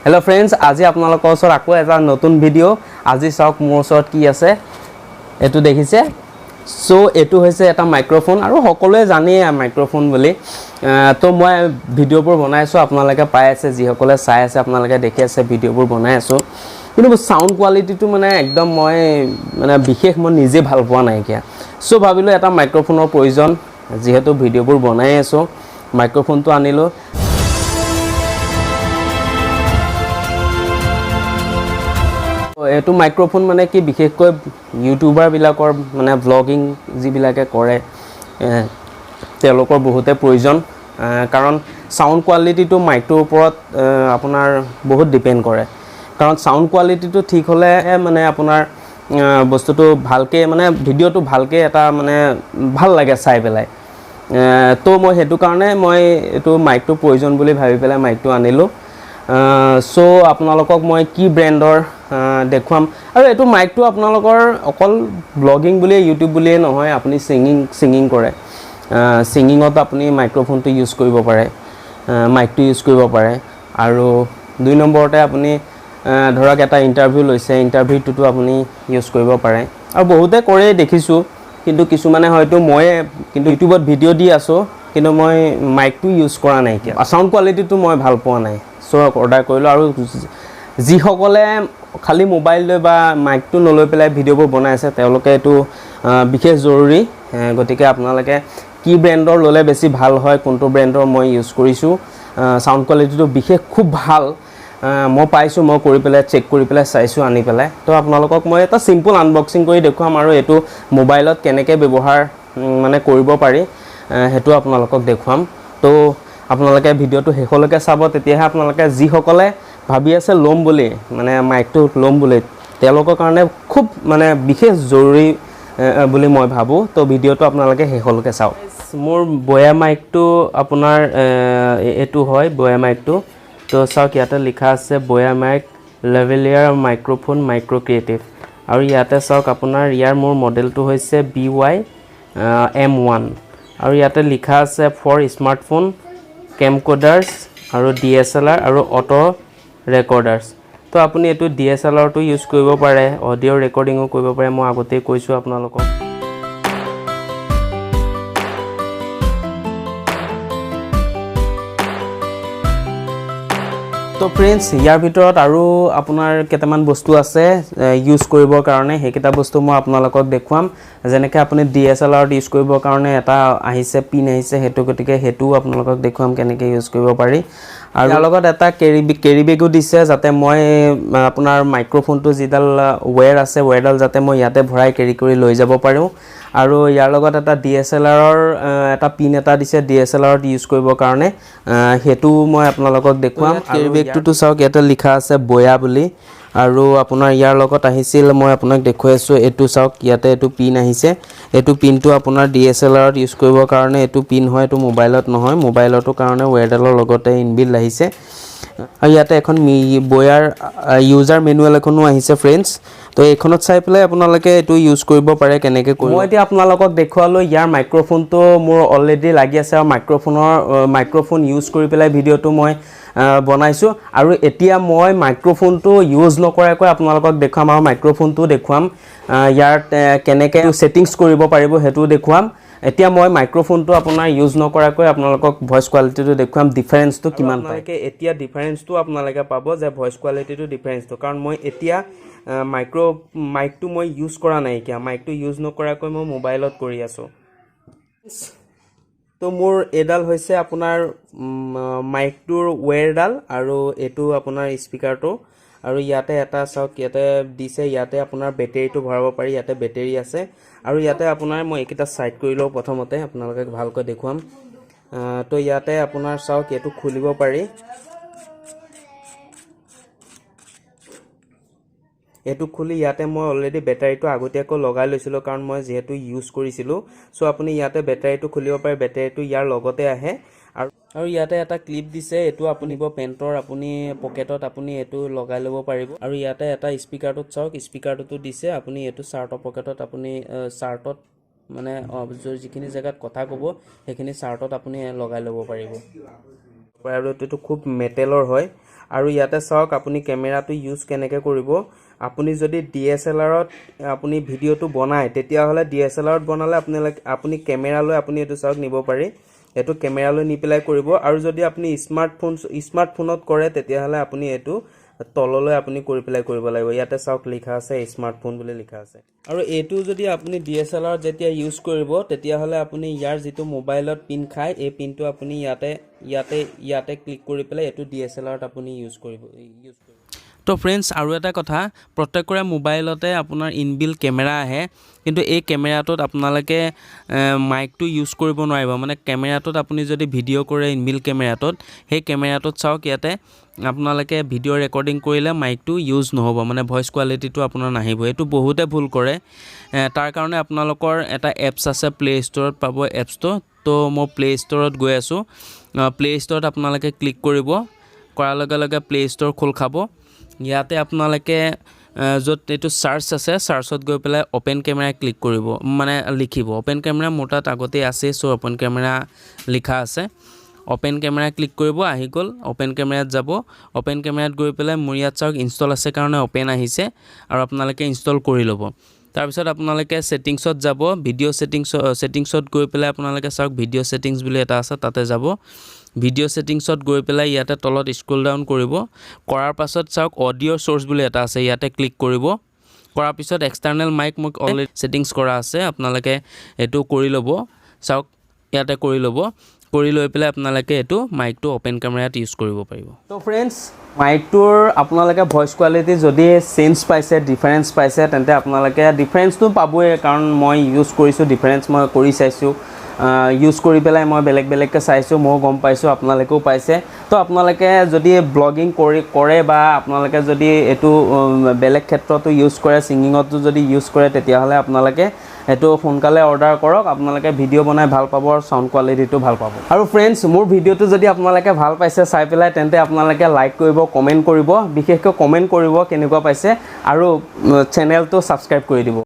hello friends, आज আপোনালোকৰ ওচৰত আকৌ এটা নতুন ভিডিঅ' আজি চাওক মোৰ ওচৰত কি আছে এটো দেখিছে সো এটো হৈছে এটা মাইক্ৰোফোন আৰু সকলোৱে জানে মাইক্ৰোফোন বুলি তো মই ভিডিঅ'বোৰ বনাইছো আপোনালোকে পাই আছে যি সকলে চাই আছে আপোনালোকে দেখি আছে ভিডিঅ'বোৰ বনাই আছো কিন্তু সাউন্ড কোৱালিটিটো মানে একদম মই মানে বিশেষ মই নিজে ভাল পোৱা নাই কিয়া সো ভাবিলো এটা মাইক্ৰোফোনৰ প্ৰয়োজন যেহেতু ভিডিঅ'বোৰ বনাই আছো মাইক্ৰোফোনটো আনিলো এটো মাইক্ৰোফোন মানে কি বিশেষকৈ ইউটিউবাৰ বিলাকৰ মানে ব্লগিং যি বিলাকে কৰে তেওঁলোকৰ বহুতে প্ৰয়োজন কাৰণ সাউন্ড কোৱালিটিটো মাইকটোৰ ওপৰত আপোনাৰ বহুত ডিপেন্ড কৰে কাৰণ সাউন্ড কোৱালিটিটো ঠিক হলে মানে আপোনাৰ বস্তুটো ভালকে মানে ভিডিওটো ভালকে এটা মানে ভাল লাগে চাই পেলাই তো মই হেতু কাৰণে মই এটো মাইকটো প্ৰয়োজন বুলি ভাবি পেলাই মাইকটো আনিলো সো আপোনালোকক মই কি ব্ৰ্যান্ডৰ দেখুৱাম আৰু এটো মাইকটো আপোনালোকৰ অকল ব্লগিং বুলি ইউটিউব বুলি নহয় আপুনি সিঙ্গিং কৰে সিঙ্গিংত আপুনি মাইক্ৰোফোনটো ইউজ কৰিব পাৰে মাইকটো ইউজ কৰিব পাৰে আৰু দুই নম্বৰতে আপুনি ধৰক এটা ইন্টাৰভিউ লৈছে ইন্টাৰভিউটো আপুনি ইউজ কৰিব পাৰে আৰু বহুতে কৰে দেখিছো কিন্তু কিছুমানে হয়তো মই কিন্তু ইউটিউবত ভিডিও দি আছো কিন্তু মই মাইকটো ইউজ কৰা নাই কি সাউন্ড কোৱালিটিটো মই ভাল পোৱা নাই সো অৰ্ডাৰ কৰিলো আৰু যি সকলে খালি মোবাইল লৈ বা মাইকটো নলৈ পেলাই ভিডিওবোৰ বনাই আছে তেওঁলোকে এটো বিশেষ জৰুৰী গতিকে আপোনালোকে কি ব্ৰ্যান্ডৰ ললে বেছি ভাল হয় কোনটো ব্ৰ্যান্ডৰ মই ইউজ কৰিছো সাউন্ড কোৱালিটিটো বিশেষ খুব ভাল মই পাইছো মই কৰি পেলাই চেক কৰি পেলাই চাইছো আনি পেলাই তো আপোনালোকক মই এটা সিম্পল আনবক্সিং কৰি দেখুৱাম আৰু এটো মোবাইলত কেনেকৈ ব্যৱহাৰ মানে কৰিব পাৰি হেতু আপোনালোকক দেখুৱাম তো আপোনালোকে ভিডিওটো হেকলৈকে চাব তেতিয়াহে আপোনালোকে যি সকলে ভাবি আছে লম বুলি মানে মাইকটো লম বুলি তেওঁলোকৰ কাৰণে খুব মানে বিশেষ জৰুৰী বুলি মই ভাবো তো ভিডিওটো আপোনালোকে হেকলৈকে চাওক মোৰ বয়া মাইকটো আপোনাৰ এটো হয় বয়া মাইকটো তো চাওক ইয়াতে লিখা আছে বয়া মাইক লেভেলিয়াৰ মাইক্ৰোফোন মাইক্ৰো ক্ৰিয়েটিভ আৰু ইয়াতে চাওক আপোনাৰ ইয়াৰ মোৰ মডেলটো হৈছে BY M1 আৰু ইয়াতে লিখা আছে ফৰ স্মাৰ্টফোন কেমকোডাৰ্স আৰু DSLR আৰু অটো ৰেকৰ্ডাৰ্স তো আপুনি এটো DSLR টো ইউজ কৰিব পাৰে অডিও ৰেকৰ্ডিংও কৰিব পাৰে মই আগতে কৈছো আপোনালোকক তো फ्रेंड्स ইয়াৰ ভিতৰত আৰু আপোনাৰ কেটামান বস্তু আছে ইউজ কৰিবৰ কাৰণে হেকিটা বস্তু মই আপোনালোকক দেখুৱাম যেনেকৈ আপুনি DSLR ইউজ কৰিবৰ কাৰণে এটা আহিছে পিন আহিছে হেতু গতিকে হেতু আপোনালোকক দেখুৱাম কেনেকৈ ইউজ কৰিব পাৰি আৰু ইয়াৰ লগত এটা কেৰি বেগো দিছে যাতে মই আপোনাৰ মাইক্ৰোফোনটো যিডাল ওয়্যাৰ আছে ওয়্যাৰডাল যাতে মই ইয়াতে ভৰাই কেৰি কৰি লৈ যাব পাৰো আৰু ইয়াৰ লগত এটা DSLR ৰ এটা পিন এটা দিছে DSLR ইউজ কৰিবৰ কাৰণে হেতু মই আপোনালোকক দেখুৱাম কেৰি বেগটো চাওক ইয়াতে লিখা আছে বয়া বুলি আৰু আপোনাৰ ইয়াৰ লগত আহিছিল মই আপোনাক দেখুৱাইছো এটো চাওক ইয়াতে এটো পিন আহিছে এটো পিনটো আপোনাৰ DSLR ইউজ কৰিবৰ কাৰণে এটো পিন হয় এটো মোবাইলত নহয় মোবাইলটো কাৰণে ওয়্যাৰডালৰ লগতে ইনবিল্ড আহিছে আৰু ইয়াতে এখন বয়াৰ ইউজাৰ মেনুৱেল এখনো আহিছে फ्रेंड्स তো এখনত চাই পেলাই আপোনালোকে এটো ইউজ কৰিব পাৰে কেনেকৈ কৰিব মই এতিয়া আপোনালোকক দেখুৱালো ইয়াৰ মাইক্ৰোফোনটো মোৰ অলৰেডি লাগি আছে আৰু মাইক্ৰোফোন ইউজ কৰি পেলাই ভিডিওটো মই বনাইছো আৰু এতিয়া মই মাইক্ৰোফোনটো ইউজ নকৰাকৈ আপোনালোকক দেখুৱাম আৰু মাইক্ৰোফোনটো দেখুৱাম ইয়াৰ কেনেকৈ সেটিংস কৰিব পাৰিব হেতু দেখুৱাম এতিয়া মই মাইক্ৰোফোনটো আপোনাৰ ইউজ নকৰাকৈ আপোনালোকক ভয়েস কোৱালিটিটো দেখুৱাম ডিফাৰেন্সটো কিমান পায় এতিয়া ডিফাৰেন্সটো আপোনালোকে পাব যে ভয়েস কোৱালিটিটো ডিফাৰেন্সটো কাৰণ মই এতিয়া মাইকটো মই ইউজ কৰা নাই কিয়া মাইকটো ইউজ নকৰাকৈ মই মোবাইলত কৰি আছো তো মোৰ এডাল হৈছে আপোনাৰ মাইকটোৰ ওয়্যাৰডাল আৰু এটো আপোনাৰ স্পিকাৰটো আৰু ইয়াতে এটা চাওক ইয়াতে দিছে ইয়াতে আপোনাৰ বেটাৰীটো ভৰাব পাৰি ইয়াতে বেটাৰী আছে আৰু ইয়াতে আপোনাৰ মই একিটা সাইড কৰি লও প্ৰথমতে আপোনালোকক ভালকৈ দেখুৱাম তো ইয়াতে আপোনাৰ চাওক এটো খুলিব পাৰি এটো খুলি ইয়াতে মই অলৰেডি বেটাৰীটো আগতীয়াকৈ লগাই লৈছিলো কাৰণ মই যেহেতু ইউজ কৰিছিলো সো আপুনি ইয়াতে বেটাৰীটো খুলিব পাৰে বেটাৰীটো ইয়াৰ লগতে আহে আৰু ইয়াতে এটা ক্লিপ দিছে এটো আপুনি পেন্টৰ আপুনি পকেটত আপুনি এটো লগাই লব পাৰিব আৰু ইয়াতে এটা স্পিকাৰটো চাওক স্পিকাৰটো দিছে আপুনি এটো শাৰ্টৰ পকেটত আপুনি শাৰ্টত মানে যিখিনি জায়গাত কথা কব সেইখিনি শাৰ্টত আপুনি লগাই লব পাৰিব আৰু এটো খুব মেটেলৰ হয় আৰু ইয়াতে চাওক আপুনি কেমেৰাটো ইউজ কেনেকৈ কৰিব আপুনি যদি DSLR-ত আপুনি ভিডিঅ'টো বনায় তেতিয়াহ'লে DSLR-ত বনালে আপুনি কেমেৰা লৈ আপুনি এটো চাওক নিব পাৰি এটো কেমেৰা লৈ নি পেলাই কৰিব আৰু যদি আপুনি স্মাৰ্টফোনত কৰে তেতিয়াহ'লে আপুনি এটো তললৈ আপুনি কৰি পেলাই কৰিব লাগিব ইয়াতে চাওক লিখা আছে স্মাৰ্টফোন বুলি লিখা আছে আৰু এটো যদি আপুনি DSLR যেতিয়া ইউজ কৰিব তেতিয়াহ'লে আপুনি ইয়াৰ যেটো মোবাইলত পিন খায় এই পিনটো আপুনি ইয়াতে ক্লিক কৰি পেলাই এটো DSLR-ত আপুনি ইউজ কৰিব তো ফ্ৰেন্ডস আৰু এটা কথা প্ৰত্যেকৰে মোবাইলতে আপোনাৰ ইনবিল্ট কেমেৰা আহে কিন্তু এই কেমেৰাটোত আপোনালোকে মাইকটো ইউজ কৰিব নোৱাৰিব মানে কেমেৰাটোত আপুনি যদি ভিডিঅ' কৰে ইনবিল্ট কেমেৰাটোত সেই কেমেৰাটোত চাওক ইয়াতে আপোনালোকে ভিডিঅ' ৰেকৰ্ডিং কৰিলে মাইকটো ইউজ নহ'ব মানে ভয়েস কোৱালিটিটো আপোনাৰ নাহিব এটো বহুতে ভুল কৰে তাৰ কাৰণে আপোনালোকৰ এটা এপছ আছে প্লে ষ্টৰত পাব এপছটো তো মই প্লে ষ্টৰত গৈ আছো প্লে ষ্টৰত আপোনালোকে ক্লিক কৰিব কৰাৰ লগে লগে প্লে ষ্টৰ খোল খাব ইয়াতে আপোনালোকে যত এটো সাৰ্চ আছে সাৰ্চত গৈ পেলাই ওপেন ক্যামেৰা ক্লিক কৰিব মানে লিখিব ওপেন ক্যামেৰা মোটাত আগতে আছে সো ওপেন ক্যামেৰা লিখা আছে ওপেন ক্যামেৰা ক্লিক কৰিব আহি গল ওপেন ক্যামেৰাত যাব ওপেন ক্যামেৰাত গৈ পেলাই মৰিয়াত চাওক ইনষ্টল আছে কাৰণে ওপেন আহিছে আৰু আপোনালোকে ইনষ্টল কৰি লব তাৰ পিছত আপোনালোকে সেটিংছত যাব ভিডিও সেটিংছত গৈ পেলাই আপোনালোকে চাওক ভিডিও সেটিংস বুলি এটা আছে তাতে যাব ভিডিও সেটিংছত গৈ পেলাই ইয়াতে তলত স্ক্ৰল ডাউন কৰিব কৰাৰ পাছত চাওক অডিও সোৰ্স বুলি এটা আছে ইয়াতে ক্লিক কৰিব কৰাৰ পিছত এক্সটাৰ্নেল মাইক মোক অলৰেডি সেটিংস কৰা আছে আপোনালোকে এটো কৰি লব চাওক ইয়াতে কৰি লব কৰি লৈ পেলাই আপোনালোকে এটো মাইকটো ওপেন ক্যামেৰাত ইউজ কৰিব পাৰিব তো ফ্ৰেন্ডস মাইকটোৰ আপোনালোকে ভয়েস কোৱালিটি যদি চেঞ্জ পাইছে ডিফাৰেন্স পাইছে তেন্তে আপোনালোকে ডিফাৰেন্সটো পাবই কাৰণ মই ইউজ কৰিছো ডিফাৰেন্স মই কৰি চাইছো ইউজ কৰি পেলাই মই বেলেগকে চাইছো মই গম পাইছো আপোনালোকেও পাইছে তো আপোনালোকে যদি ব্লগিং কৰে বা আপোনালোকে যদি এটো বেলেগ ক্ষেত্ৰটো ইউজ কৰে সিঙ্গিংটো যদি ইউজ কৰে তেতিয়াহলে আপোনালোকে এটো সোনকালে অৰ্ডাৰ কৰক আপোনালোকে ভিডিও বনাই ভাল পাব আৰু সাউন্ড কোৱালিটিটো ভাল পাব আৰু ফ্ৰেন্ডস মোৰ ভিডিওটো যদি আপোনালোকে ভাল পাইছে চাই পেলাই তেন্তে আপোনালোকে লাইক কৰিব কমেন্ট কৰিব বিশেষকৈ কমেন্ট কৰিব কেনেকুৱা পাইছে আৰু চেনেলটো সাবস্ক্ৰাইব কৰি দিব